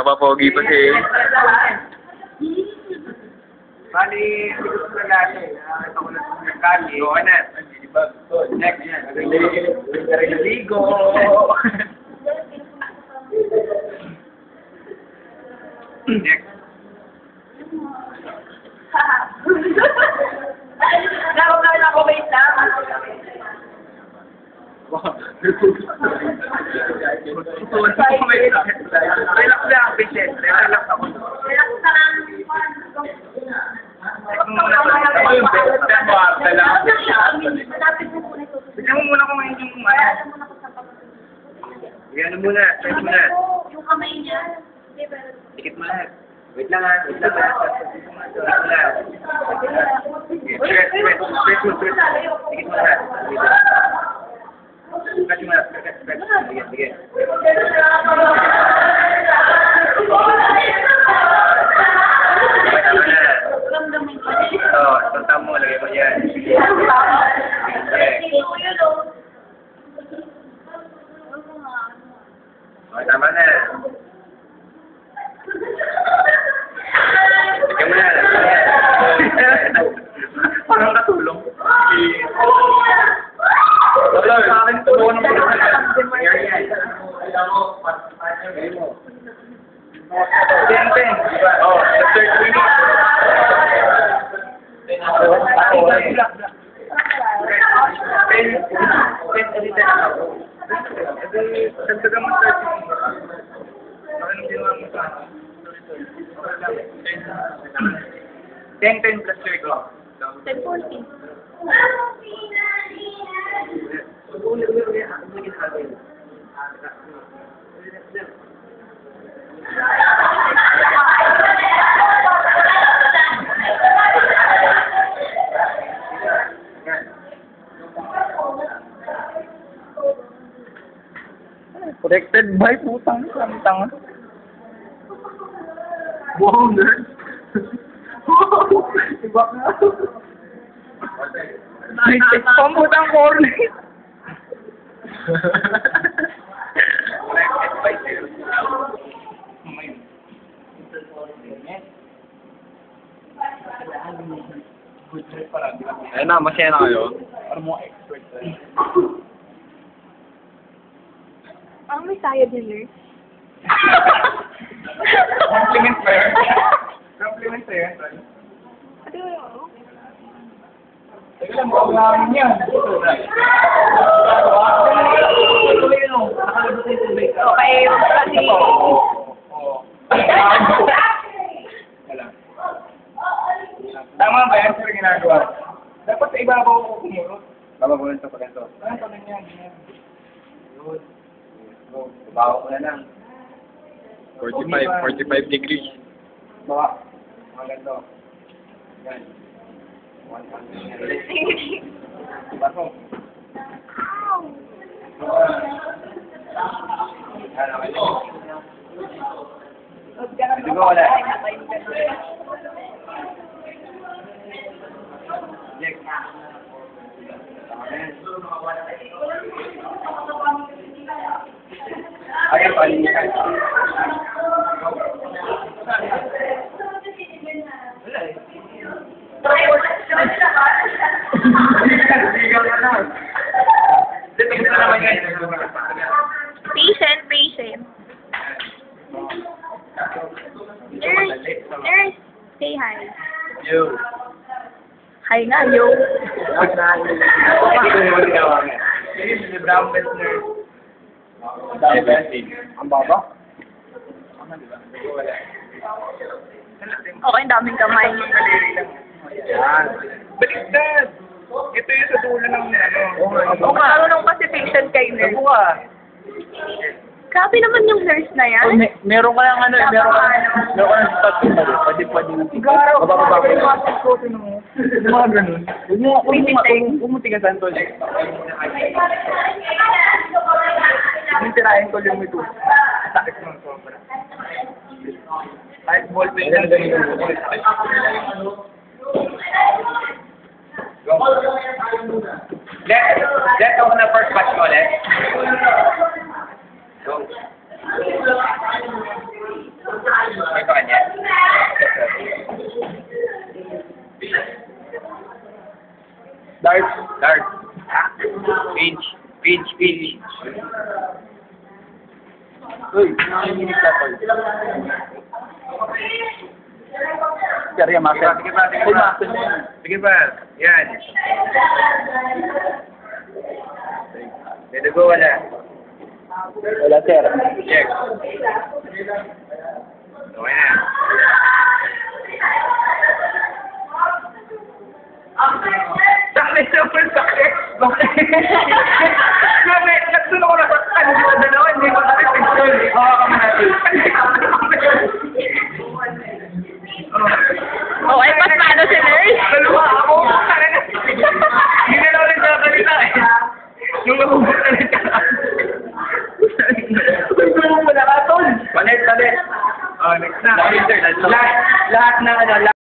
napapogi pa siya eh. Bali, hindi ko sa lalaki. Ito ko na sa kali. Okay na. Next. Ligo. Next. Nakapagawin ako, wait lang. Relax lang, patient. Relax ako. Relax ka lang. Bigyan mo muna kung ngayon yung kumain. Bigyan mo muna. Try mo na. Yung kamay niya. Tikit mo na. Wait lang ha. Wait lang ha. Tikit mo na. Tikit mo na. Kasi mo na. Sige. Oo, tunta mo. Lagay mo yan. Okay, tama na. Bigyan mo na. Parang katulong. Wala, sa akin tulungan ng mga Ten. Oh, the third minute. Dagdagan mo 10 plus 3 go. 10-14. Protected by putang tanga. Wow, nerd. Iba ka. Pambutang corner. Ayun na, masaya na kayo. Para mo expert. Ang may sayad yun, nurse. Compliment ba yun? Compliment ba yun? Ano? Teka lang, baka namin yan. Okay, kasi... Tama ba yan? Sino ginagawa? Dapat sa ibabaw ko kumurot. Babaguhin ito pa ganito. Ano pa lang yan? Good. Babawa ko na lang. 45 degrees. Bawa. Mga ganito. Yan. Baso. Hindi ko wala. Next. Ayan, palinikan. Wala eh. Patient. Nurse, say hi. Yo. Hi nga, yo. Si Brown Belt Nurse. Ang baba? Okay, ang daming kamay. Yan. Baliktad! Ito yung sa dulo ng ano. O marunong kasi patient kay nurse. Sabu ka. Grabe naman yung nurse na yan. Meron ka lang ano, meron ka lang spot dito. Pwede. Sigaro. Bababa ko. Ko mo. Mga ganun. Huwag mo tigasan to. Yung tirahin ko yung ito. Sakit mo sobra. Kahit ballpen lang ganito. Let's go na first batch ko ulit. Go. Start. Start. Pinch. Pinch. Pinch. Uy, nanginginig ka, tol. Serya, Master. Sige pa, sige Uy, pa. Master na yan. Sige pa. Yan. May dugo wala. Wala, sir. Check. Okay na. Sakit naman, sakit. Bakit? Bakit? Nagsunod ko na sa kanila na dalawa, hindi ko natin picture. Oo, kami natin. Oh, ay pas paano si nurse? Dalawa ako. Hindi na lang nagsasalita eh. Yung nahugot na nagsasalita. Gusto mo pala ka, tol. Palit. Oh, next na. Lahat na,